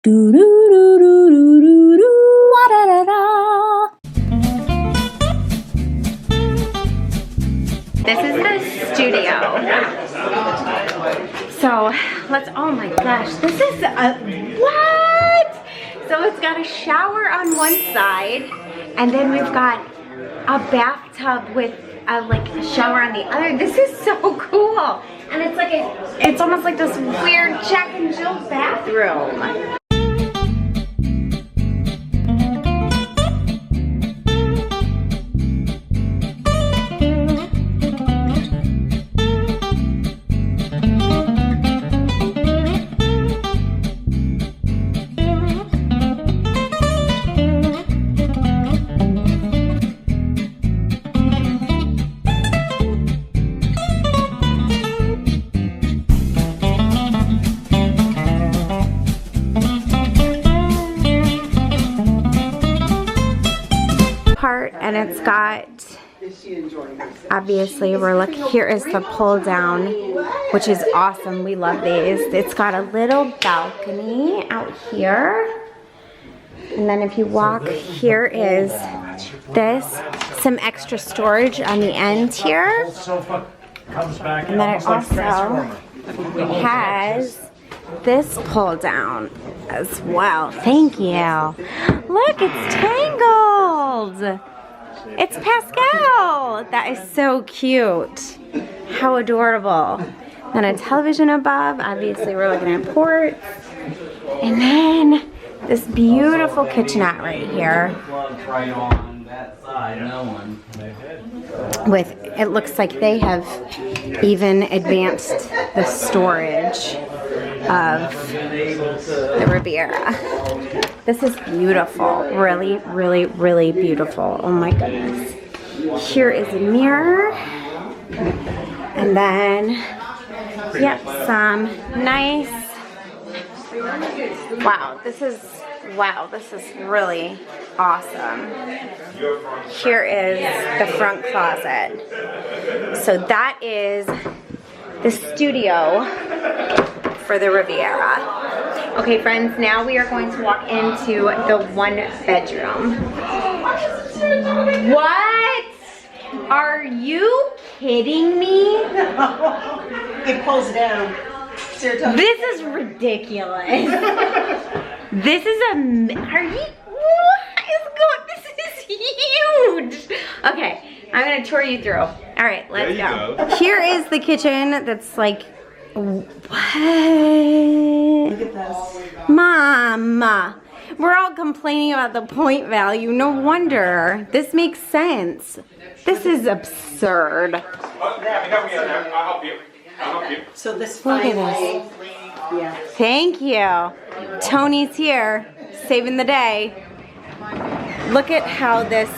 Do do do do do do do wa da da da. This is the studio. So let's. Oh my gosh, this is a what? So it's got a shower on one side, and then we've got a bathtub with a shower on the other. This is so cool, and it's like it's almost like this weird Jack and Jill bathroom. And it's got, obviously we're looking, here is the pull down, which is awesome. We love these. It's got a little balcony out here. And then if you walk, here is this, some extra storage on the end here. And then it also has this pull down as well. Thank you. Look, it's tangled. It's Pascal. That is so cute. How adorable. Then a television above. Obviously, we're looking at ports. And then this beautiful kitchenette right here. With, it looks like they have even advanced the storage of the Riviera. This is beautiful. Really, really, really beautiful. Oh my goodness. Here is a mirror. And then, yep, some nice, wow, this is really awesome. Here is the front closet. So that is the studio for the Riviera. Okay, friends, now we are going to walk into the one bedroom. What? Are you kidding me? It pulls down. This is ridiculous. This is are you, what is going, this is huge. Okay, I'm gonna tour you through. All right, let's go. Here is the kitchen that's like, what? Look at this. Mom, we're all complaining about the point value. No wonder. This makes sense. This is absurd. I'll help you. So this Look at finally, this. yeah. Thank you. Tony's here, saving the day. Look at how this,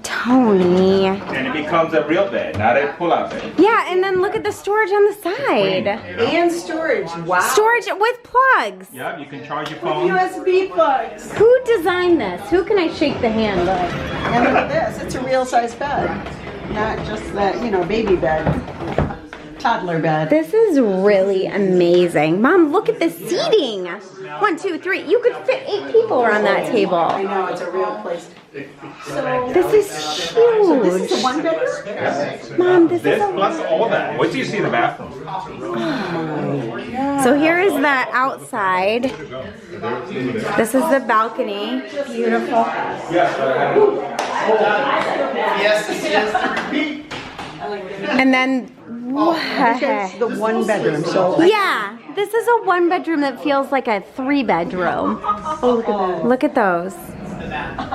Tony. And it becomes a real bed, not a pull-out bed. Yeah, and then look at the storage on the side. And storage. Wow. Storage with plugs. Yeah, you can charge your phone. USB plugs. Who designed this? Who can I shake the hand of? And look at this. It's a real size bed. Not just that, baby bed. Toddler bed. This is really amazing. Mom, look at the seating. 1, 2, 3. You could fit 8 people around that table. I know, it's a real place. So This is huge. so this is a one bedroom? Mom, this This is a... plus all that. Wait till you see the bathroom. So here is the outside. This is the balcony. Beautiful. And then what? This is the one bedroom, so. Yeah, this is a 1 bedroom that feels like a 3 bedroom. Oh, look at that. Look at those.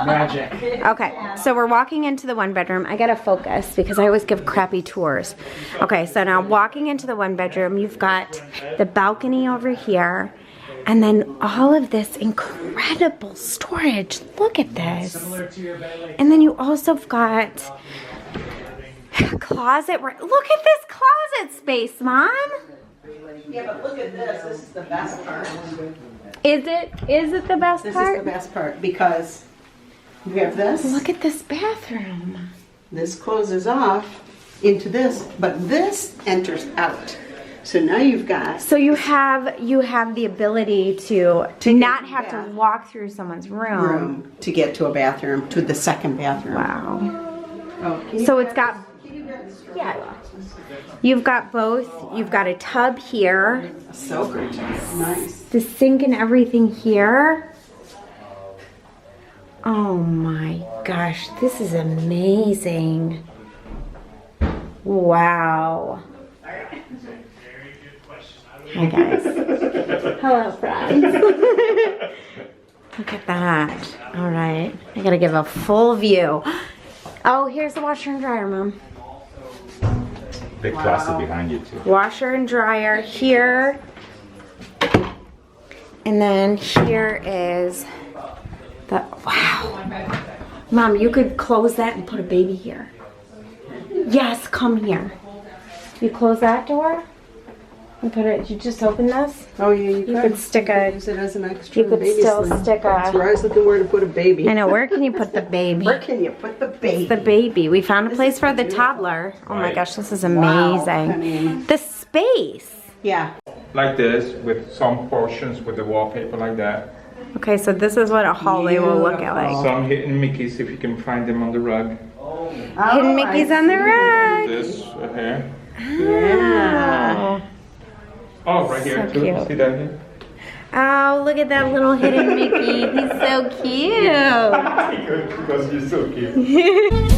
Magic. Okay, so we're walking into the 1 bedroom. I gotta focus because I always give crappy tours. Okay, so now walking into the 1 bedroom, you've got the balcony over here, and then all of this incredible storage. Look at this. And then you also have got a closet. Look at this closet space, Mom. Yeah, but look at this. This is the best part. Is it the best This part? is the best part because you have this. Look at this bathroom. This closes off into this, but this enters out. So now you've got So you have the ability to not have to walk through someone's room to get to a bathroom, to the second bathroom. Wow. Oh, So it's got, yeah, you've got both. You've got a tub here. soaker. Nice. The sink and everything here. Oh my gosh, this is amazing. Wow. Hi guys. Hello friends. Look at that. All right, I gotta give a full view. Oh, here's the washer and dryer, Mom. Big closet behind you too. Washer and dryer here. And then here is the, wow. Mom, you could close that and put a baby here. Yes, come here. You close that door and put it, you just open this. Oh yeah, you could stick a, use it as an extra. you could baby still sling. stick That's where I a, was looking where to put a baby. I know, where can you put the baby? Where can you put the baby? The baby. We found a place for the toddler. Oh my gosh, this is amazing. Wow, I mean, The space. yeah. Like this, with some portions with the wallpaper like that. Okay, so this is what a hallway will look at like. Some hidden Mickeys if you can find them on the rug. Hidden Mickey's on the rug. This right here. Yeah. Oh, right here So too. cute. See that here? Oh, look at that little hidden Mickey. He's so cute. Because you're so cute.